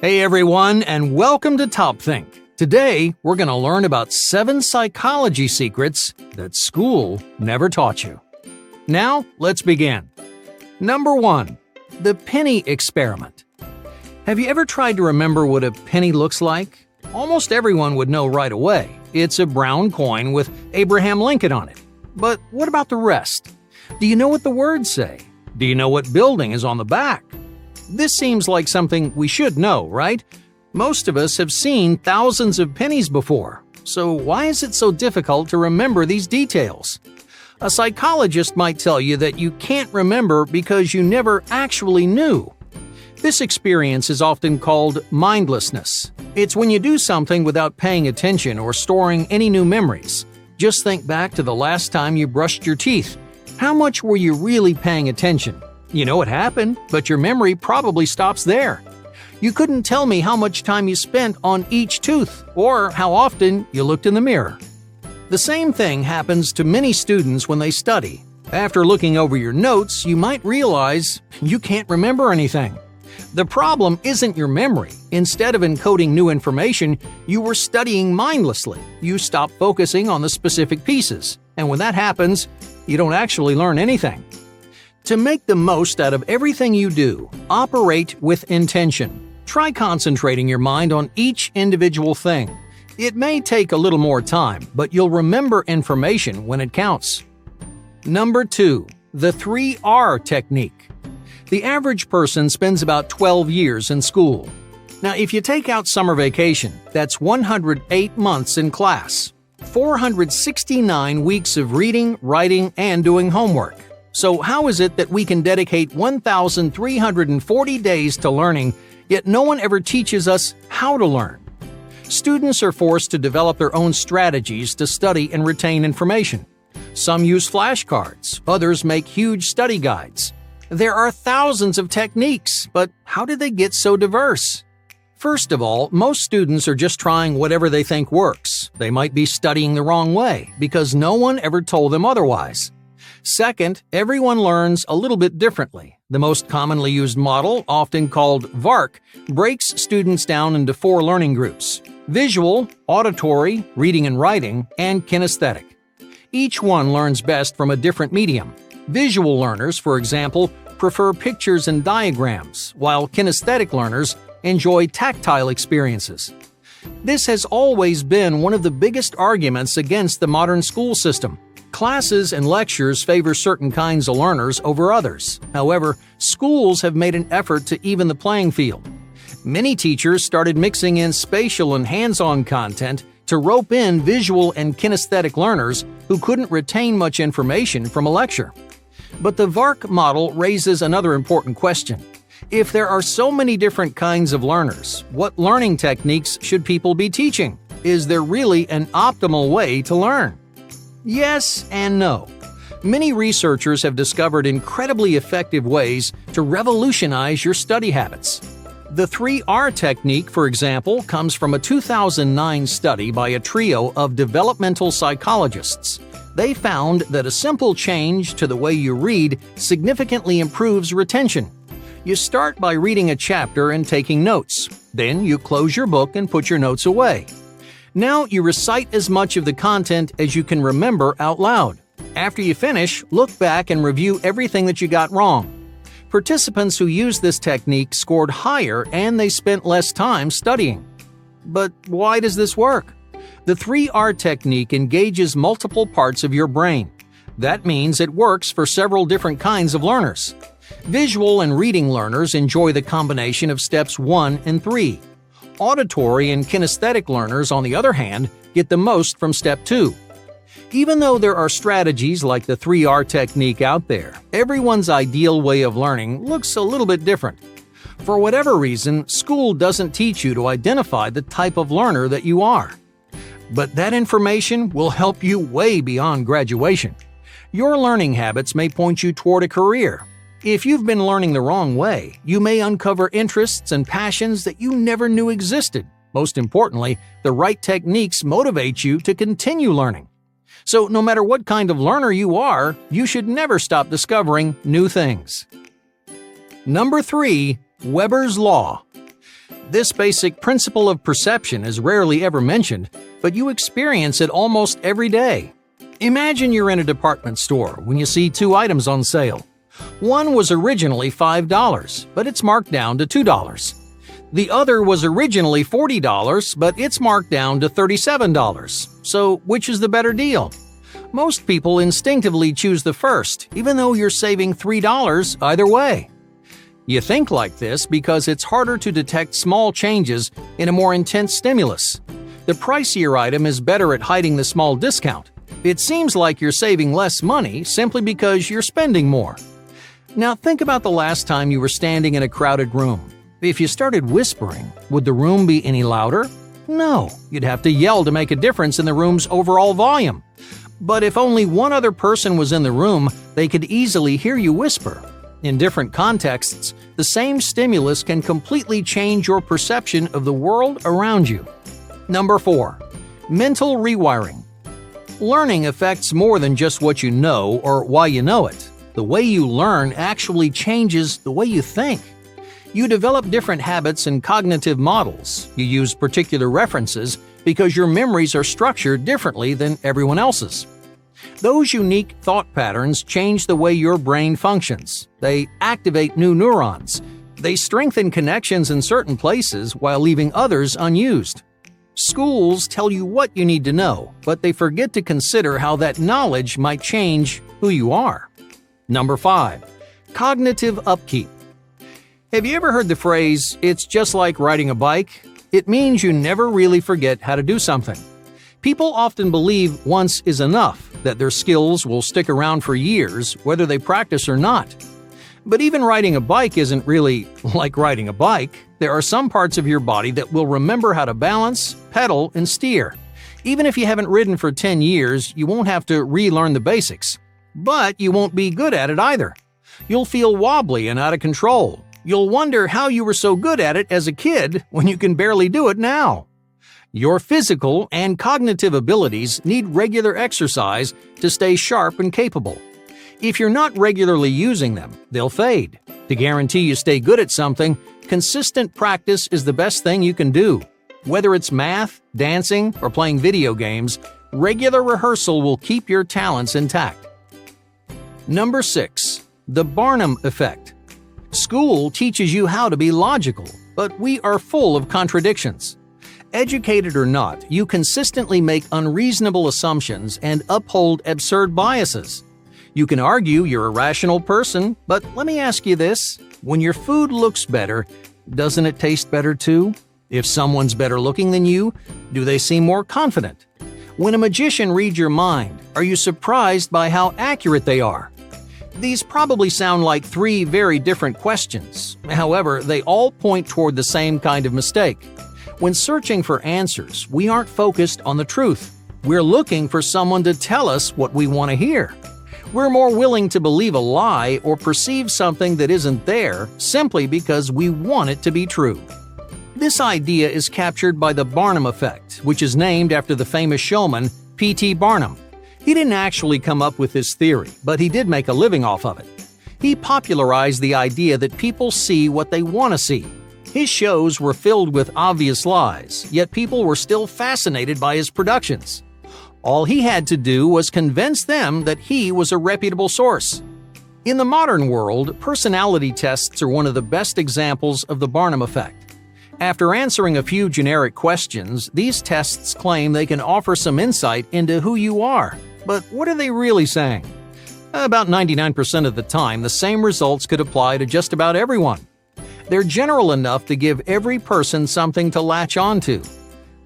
Hey everyone, and welcome to TopThink. Today, we're going to learn about 7 psychology secrets that school never taught you. Now, let's begin. Number 1. The penny experiment. Have you ever tried to remember what a penny looks like? Almost everyone would know right away. It's a brown coin with Abraham Lincoln on it. But what about the rest? Do you know what the words say? Do you know what building is on the back? This seems like something we should know, right? Most of us have seen thousands of pennies before, so why is it so difficult to remember these details? A psychologist might tell you that you can't remember because you never actually knew. This experience is often called mindlessness. It's when you do something without paying attention or storing any new memories. Just think back to the last time you brushed your teeth. How much were you really paying attention? You know it happened, but your memory probably stops there. You couldn't tell me how much time you spent on each tooth or how often you looked in the mirror. The same thing happens to many students when they study. After looking over your notes, you might realize you can't remember anything. The problem isn't your memory. Instead of encoding new information, you were studying mindlessly. You stop focusing on the specific pieces. And when that happens, you don't actually learn anything. To make the most out of everything you do, operate with intention. Try concentrating your mind on each individual thing. It may take a little more time, but you'll remember information when it counts. Number 2. The 3R technique. The average person spends about 12 years in school. Now, if you take out summer vacation, that's 108 months in class, 469 weeks of reading, writing, and doing homework. So how is it that we can dedicate 1,340 days to learning, yet no one ever teaches us how to learn? Students are forced to develop their own strategies to study and retain information. Some use flashcards, others make huge study guides. There are thousands of techniques, but how did they get so diverse? First of all, most students are just trying whatever they think works. They might be studying the wrong way because no one ever told them otherwise. Second, everyone learns a little bit differently. The most commonly used model, often called VARK, breaks students down into 4 learning groups: visual, auditory, reading and writing, and kinesthetic. Each one learns best from a different medium. Visual learners, for example, prefer pictures and diagrams, while kinesthetic learners enjoy tactile experiences. This has always been one of the biggest arguments against the modern school system. Classes and lectures favor certain kinds of learners over others. However, schools have made an effort to even the playing field. Many teachers started mixing in spatial and hands-on content to rope in visual and kinesthetic learners who couldn't retain much information from a lecture. But the VARK model raises another important question. If there are so many different kinds of learners, what learning techniques should people be teaching? Is there really an optimal way to learn? Yes and no. Many researchers have discovered incredibly effective ways to revolutionize your study habits. The 3R technique, for example, comes from a 2009 study by a trio of developmental psychologists. They found that a simple change to the way you read significantly improves retention. You start by reading a chapter and taking notes. Then you close your book and put your notes away. Now you recite as much of the content as you can remember out loud. After you finish, look back and review everything that you got wrong. Participants who used this technique scored higher and they spent less time studying. But why does this work? The 3R technique engages multiple parts of your brain. That means it works for several different kinds of learners. Visual and reading learners enjoy the combination of steps 1 and 3. Auditory and kinesthetic learners, on the other hand, get the most from step 2. Even though there are strategies like the 3R technique out there, everyone's ideal way of learning looks a little bit different. For whatever reason, school doesn't teach you to identify the type of learner that you are. But that information will help you way beyond graduation. Your learning habits may point you toward a career. If you've been learning the wrong way, you may uncover interests and passions that you never knew existed. Most importantly, the right techniques motivate you to continue learning. So no matter what kind of learner you are, you should never stop discovering new things. Number 3. Weber's Law. This basic principle of perception is rarely ever mentioned, but you experience it almost every day. Imagine you're in a department store when you see two items on sale. One was originally $5, but it's marked down to $2. The other was originally $40, but it's marked down to $37. So, which is the better deal? Most people instinctively choose the first, even though you're saving $3 either way. You think like this because it's harder to detect small changes in a more intense stimulus. The pricier item is better at hiding the small discount. It seems like you're saving less money simply because you're spending more. Now think about the last time you were standing in a crowded room. If you started whispering, would the room be any louder? No, you'd have to yell to make a difference in the room's overall volume. But if only one other person was in the room, they could easily hear you whisper. In different contexts, the same stimulus can completely change your perception of the world around you. Number 4. Mental rewiring. Learning affects more than just what you know or why you know it. The way you learn actually changes the way you think. You develop different habits and cognitive models. You use particular references because your memories are structured differently than everyone else's. Those unique thought patterns change the way your brain functions. They activate new neurons. They strengthen connections in certain places while leaving others unused. Schools tell you what you need to know, but they forget to consider how that knowledge might change who you are. Number 5. Cognitive upkeep. Have you ever heard the phrase, "It's just like riding a bike"? It means you never really forget how to do something. People often believe once is enough, that their skills will stick around for years, whether they practice or not. But even riding a bike isn't really like riding a bike. There are some parts of your body that will remember how to balance, pedal, and steer. Even if you haven't ridden for 10 years, you won't have to relearn the basics. But you won't be good at it either. You'll feel wobbly and out of control. You'll wonder how you were so good at it as a kid when you can barely do it now. Your physical and cognitive abilities need regular exercise to stay sharp and capable. If you're not regularly using them, they'll fade. To guarantee you stay good at something, consistent practice is the best thing you can do. Whether it's math, dancing, or playing video games, regular rehearsal will keep your talents intact. Number 6. The Barnum Effect. School teaches you how to be logical, but we are full of contradictions. Educated or not, you consistently make unreasonable assumptions and uphold absurd biases. You can argue you're a rational person, but let me ask you this. When your food looks better, doesn't it taste better too? If someone's better looking than you, do they seem more confident? When a magician reads your mind, are you surprised by how accurate they are? These probably sound like 3 very different questions. However, they all point toward the same kind of mistake. When searching for answers, we aren't focused on the truth. We're looking for someone to tell us what we want to hear. We're more willing to believe a lie or perceive something that isn't there simply because we want it to be true. This idea is captured by the Barnum Effect, which is named after the famous showman P.T. Barnum. He didn't actually come up with this theory, but he did make a living off of it. He popularized the idea that people see what they want to see. His shows were filled with obvious lies, yet people were still fascinated by his productions. All he had to do was convince them that he was a reputable source. In the modern world, personality tests are one of the best examples of the Barnum Effect. After answering a few generic questions, these tests claim they can offer some insight into who you are. But what are they really saying? About 99% of the time, the same results could apply to just about everyone. They're general enough to give every person something to latch onto.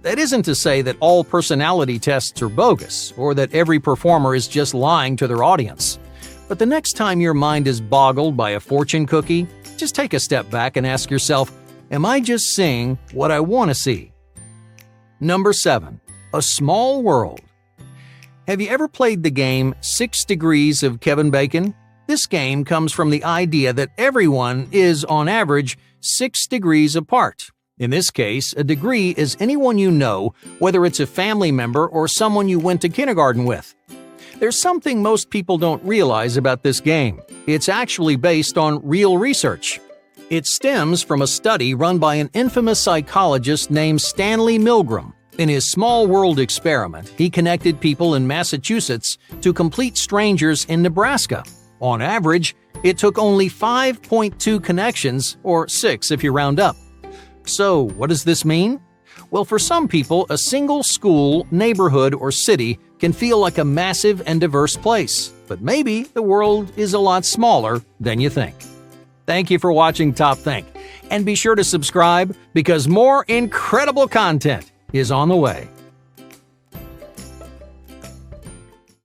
That isn't to say that all personality tests are bogus, or that every performer is just lying to their audience. But the next time your mind is boggled by a fortune cookie, just take a step back and ask yourself, am I just seeing what I want to see? Number 7. A Small World. Have you ever played the game 6 Degrees of Kevin Bacon? This game comes from the idea that everyone is, on average, 6 degrees apart. In this case, a degree is anyone you know, whether it's a family member or someone you went to kindergarten with. There's something most people don't realize about this game. It's actually based on real research. It stems from a study run by an infamous psychologist named Stanley Milgram. In his small world experiment, he connected people in Massachusetts to complete strangers in Nebraska. On average, it took only 5.2 connections, or 6 if you round up. So, what does this mean? Well, for some people, a single school, neighborhood, or city can feel like a massive and diverse place. But maybe the world is a lot smaller than you think. Thank you for watching TopThink, and be sure to subscribe because more incredible content is on the way.